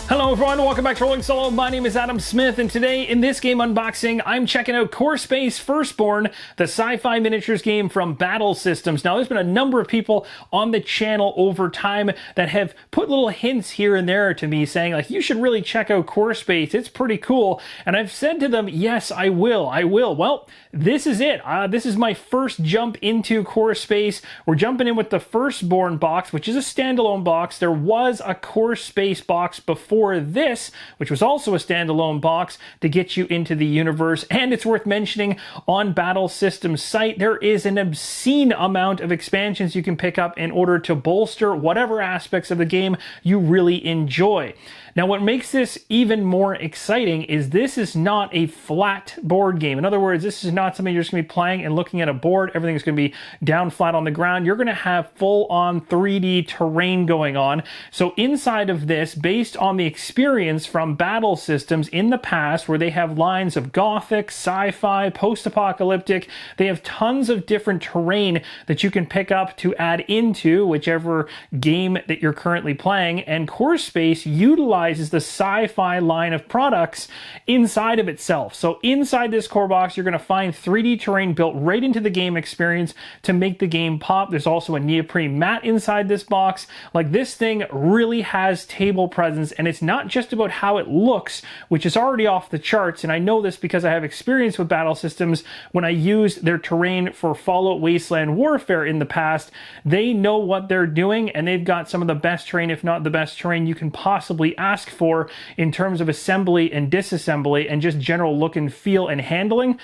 Hello everyone, welcome back to Rolling Solo. My name is Adam Smith, and today in this game unboxing, I'm checking out Core Space Firstborn, the sci-fi miniatures game from Battle Systems. Now, there's been a number of people on the channel over time that have put little hints here and there to me saying, like, you should really check out Core Space, it's pretty cool. And I've said to them, yes, I will. Well, this is it. This is my first jump into Core Space. We're jumping in with the Firstborn box, which is a standalone box. There was a Core Space box before this, which was also a standalone box to get you into the universe. And it's worth mentioning, on Battle Systems site, there is an obscene amount of expansions you can pick up in order to bolster whatever aspects of the game you really enjoy. Now, what makes this even more exciting is this is not a flat board game. In other words, this is not something you're just going to be playing and looking at a board. Everything's going to be down flat on the ground. You're going to have full-on 3D terrain going on. So inside of this, based on the experience from Battle Systems in the past, where they have lines of gothic, sci-fi, post-apocalyptic, they have tons of different terrain that you can pick up to add into whichever game that you're currently playing. And Core Space utilizes the sci-fi line of products inside of itself. So inside this core box, you're going to find 3D terrain built right into the game experience to make the game pop. There's also a neoprene mat inside this box. Like, this thing really has table presence, and it's not just about how it looks, which is already off the charts. And I know this because I have experience with Battle Systems when I used their terrain for Fallout Wasteland Warfare in the past. They know what they're doing, and they've got some of the best terrain, if not the best terrain you can possibly ask for in terms of assembly and disassembly and just general look and feel and handling.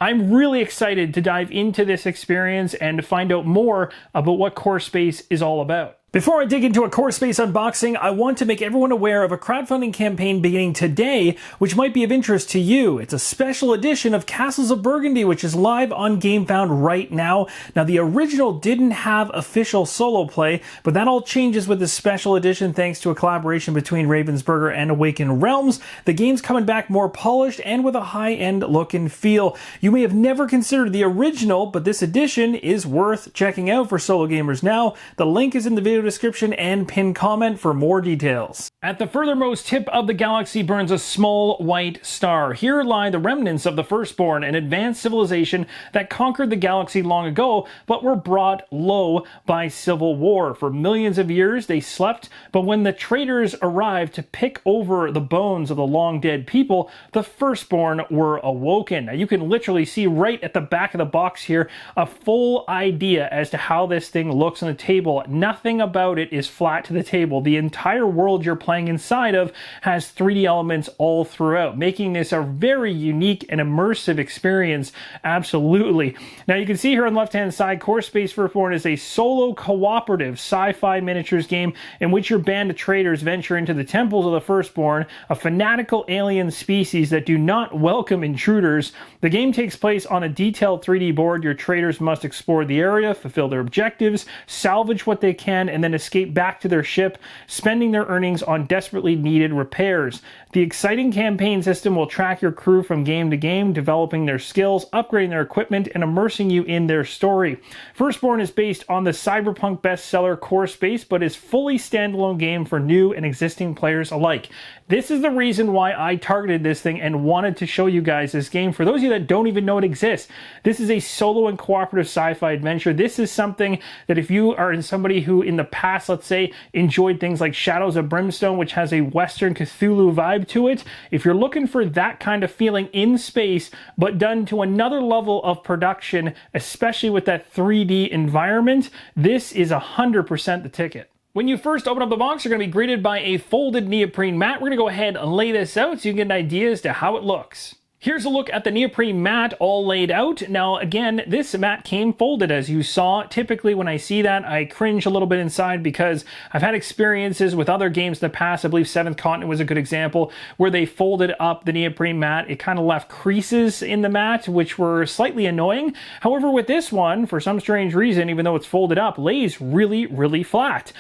I'm really excited to dive into this experience and to find out more about what Core Space is all about. Before I dig into a Core Space unboxing, I want to make everyone aware of a crowdfunding campaign beginning today, which might be of interest to you. It's a special edition of Castles of Burgundy, which is live on GameFound right now. Now, the original didn't have official solo play, but that all changes with this special edition thanks to a collaboration between Ravensburger and Awakened Realms. The game's coming back more polished and with a high-end look and feel. You may have never considered the original, but this edition is worth checking out for solo gamers now. The link is in the video description and pinned comment for more details. At the furthermost tip of the galaxy burns a small white star. Here lie the remnants of the Firstborn, an advanced civilization that conquered the galaxy long ago, but were brought low by civil war. For millions of years they slept, but when the traders arrived to pick over the bones of the long dead people, the Firstborn were awoken. Now, you can literally see right at the back of the box here a full idea as to how this thing looks on the table. Nothing about it is flat to the table. The entire world you're playing inside of has 3D elements all throughout, making this a very unique and immersive experience. Absolutely. Now, you can see here on the left-hand side, Core Space Firstborn is a solo cooperative sci-fi miniatures game in which your band of traders venture into the temples of the Firstborn, a fanatical alien species that do not welcome intruders. The game takes place on a detailed 3D board. Your traders must explore the area, fulfill their objectives, salvage what they can, and then escape back to their ship, spending their earnings on desperately needed repairs. The exciting campaign system will track your crew from game to game, developing their skills, upgrading their equipment, and immersing you in their story. Firstborn is based on the cyberpunk bestseller Core Space, but is fully standalone game for new and existing players alike. This is the reason why I targeted this thing and wanted to show you guys this game. For those of you that don't even know it exists, this is a solo and cooperative sci-fi adventure. This is something that if you are somebody who in the past, let's say, enjoyed things like Shadows of Brimstone, which has a Western Cthulhu vibe to it, if you're looking for that kind of feeling in space, but done to another level of production, especially with that 3D environment, this is 100% the ticket. When you first open up the box, you're going to be greeted by a folded neoprene mat. We're going to go ahead and lay this out so you can get an idea as to how it looks. Here's a look at the neoprene mat all laid out. Now, again, this mat came folded, as you saw. Typically, when I see that, I cringe a little bit inside because I've had experiences with other games in the past. I believe Seventh Continent was a good example, where they folded up the neoprene mat. It kind of left creases in the mat, which were slightly annoying. However, with this one, for some strange reason, even though it's folded up, lays really, really flat.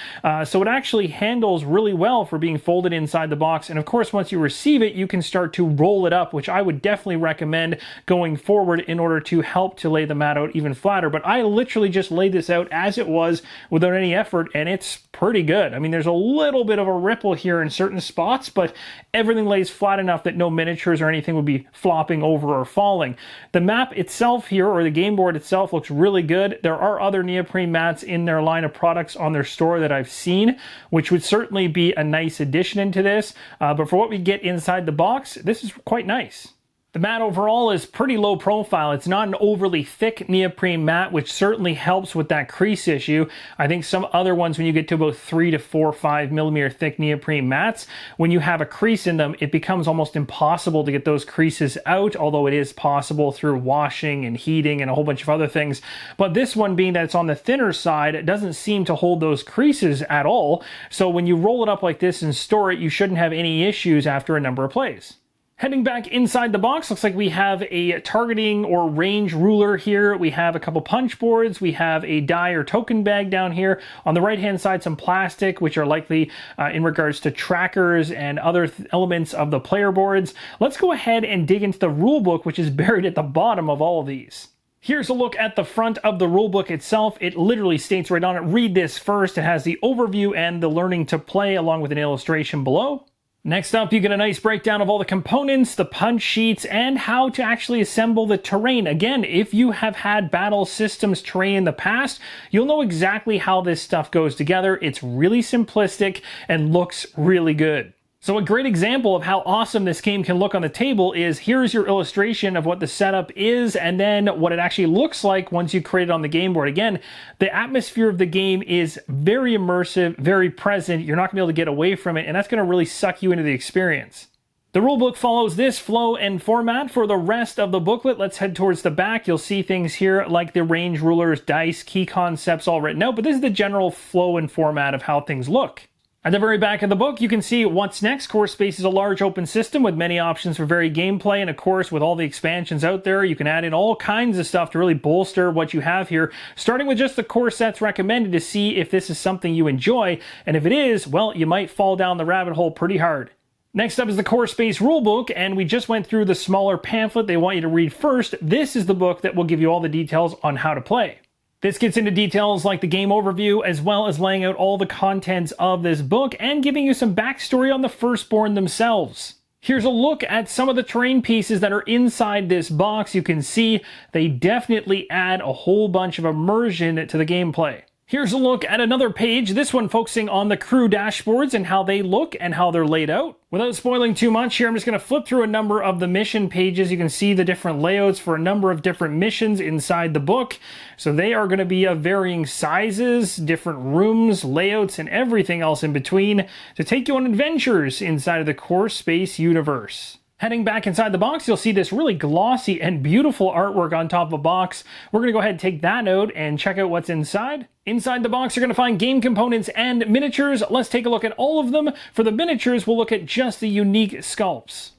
So it actually handles really well for being folded inside the box. And of course, once you receive it, you can start to roll it up, which I would definitely recommend going forward in order to help to lay the mat out even flatter. But I literally just laid this out as it was without any effort, and it's pretty good. I mean, there's a little bit of a ripple here in certain spots, but everything lays flat enough that no miniatures or anything would be flopping over or falling. The map itself here, or the game board itself, looks really good. There are other neoprene mats in their line of products on their store that I've seen, which would certainly be a nice addition into this. But for what we get inside the box, this is quite nice. The mat overall is pretty low profile. It's not an overly thick neoprene mat, which certainly helps with that crease issue. I think some other ones, when you get to about 3 to 4 or 5 millimeter thick neoprene mats, when you have a crease in them, it becomes almost impossible to get those creases out, although it is possible through washing and heating and a whole bunch of other things. But this one, being that it's on the thinner side, it doesn't seem to hold those creases at all. So when you roll it up like this and store it, you shouldn't have any issues after a number of plays. Heading back inside the box, looks like we have a targeting or range ruler here. We have a couple punch boards. We have a die or token bag down here. On the right-hand side, some plastic, which are likely in regards to trackers and other elements of the player boards. Let's go ahead and dig into the rulebook, which is buried at the bottom of all of these. Here's a look at the front of the rulebook itself. It literally states right on it, read this first. It has the overview and the learning to play along with an illustration below. Next up, you get a nice breakdown of all the components, the punch sheets, and how to actually assemble the terrain. Again, if you have had battle systems terrain in the past, you'll know exactly how this stuff goes together. It's really simplistic and looks really good. So a great example of how awesome this game can look on the table is here's your illustration of what the setup is and then what it actually looks like once you create it on the game board. Again, the atmosphere of the game is very immersive, very present. You're not going to be able to get away from it, and that's going to really suck you into the experience. The rulebook follows this flow and format for the rest of the booklet. Let's head towards the back. You'll see things here like the range rulers, dice, key concepts all written out, but this is the general flow and format of how things look. At the very back of the book, you can see what's next. Core Space is a large open system with many options for varied gameplay, and of course, with all the expansions out there, you can add in all kinds of stuff to really bolster what you have here, starting with just the core sets recommended to see if this is something you enjoy, and if it is, well, you might fall down the rabbit hole pretty hard. Next up is the Core Space Rulebook, and we just went through the smaller pamphlet they want you to read first. This is the book that will give you all the details on how to play. This gets into details like the game overview, as well as laying out all the contents of this book and giving you some backstory on the Firstborn themselves. Here's a look at some of the terrain pieces that are inside this box. You can see they definitely add a whole bunch of immersion to the gameplay. Here's a look at another page, this one focusing on the crew dashboards and how they look and how they're laid out. Without spoiling too much here, I'm just going to flip through a number of the mission pages. You can see the different layouts for a number of different missions inside the book. So they are going to be of varying sizes, different rooms, layouts, and everything else in between to take you on adventures inside of the Core Space universe. Heading back inside the box, you'll see this really glossy and beautiful artwork on top of a box. We're going to go ahead and take that out and check out what's inside. Inside the box, you're going to find game components and miniatures. Let's take a look at all of them. For the miniatures, we'll look at just the unique sculpts.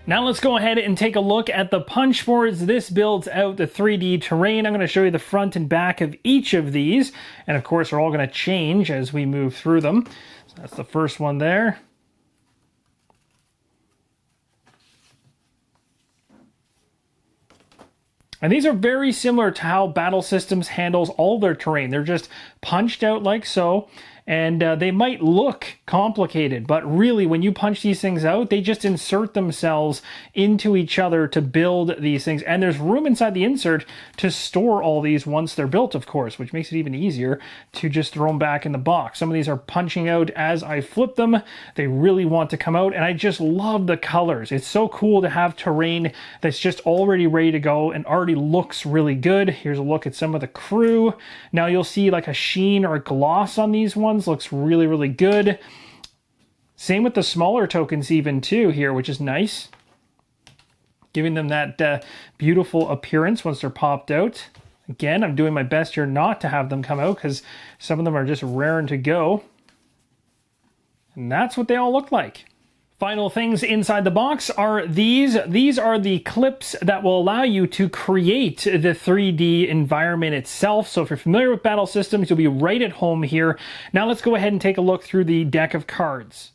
Now let's go ahead and take a look at the Punchboards. This builds out the 3D terrain. I'm going to show you the front and back of each of these. And of course, they're all going to change as we move through them. So that's the first one there. And these are very similar to how Battle Systems handles all their terrain. They're just punched out like so. And they might look complicated, but really when you punch these things out, they just insert themselves into each other to build these things. And there's room inside the insert to store all these once they're built, of course, which makes it even easier to just throw them back in the box. Some of these are punching out as I flip them. They really want to come out, and I just love the colors. It's so cool to have terrain that's just already ready to go and already looks really good. Here's a look at some of the crew. Now you'll see like a sheen or a gloss on these ones. Looks really, really good. Same with the smaller tokens even too here, which is nice. Giving them that beautiful appearance once they're popped out. Again, I'm doing my best here not to have them come out because some of them are just raring to go. And that's what they all look like. Final things inside the box are these. These are the clips that will allow you to create the 3D environment itself. So if you're familiar with Battle Systems, you'll be right at home here. Now let's go ahead and take a look through the deck of cards.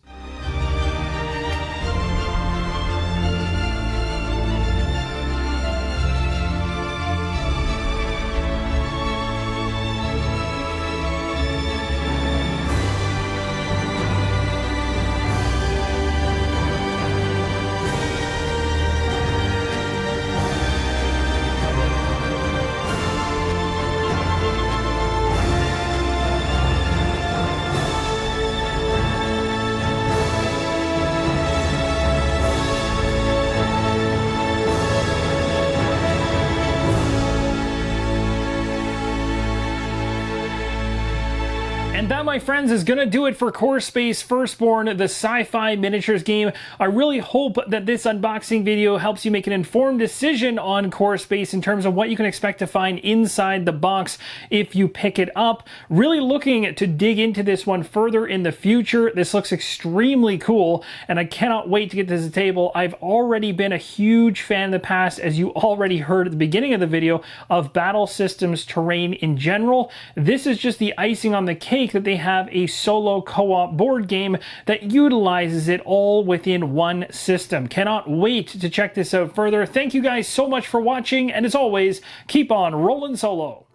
And that, my friends, is going to do it for Core Space Firstborn, the sci-fi miniatures game. I really hope that this unboxing video helps you make an informed decision on Core Space in terms of what you can expect to find inside the box if you pick it up. Really looking to dig into this one further in the future. This looks extremely cool, and I cannot wait to get this to the table. I've already been a huge fan in the past, as you already heard at the beginning of the video, of Battle Systems terrain in general. This is just the icing on the cake that they have a solo co-op board game that utilizes it all within one system. Cannot wait to check this out further. Thank you guys so much for watching, and as always, keep on rolling solo.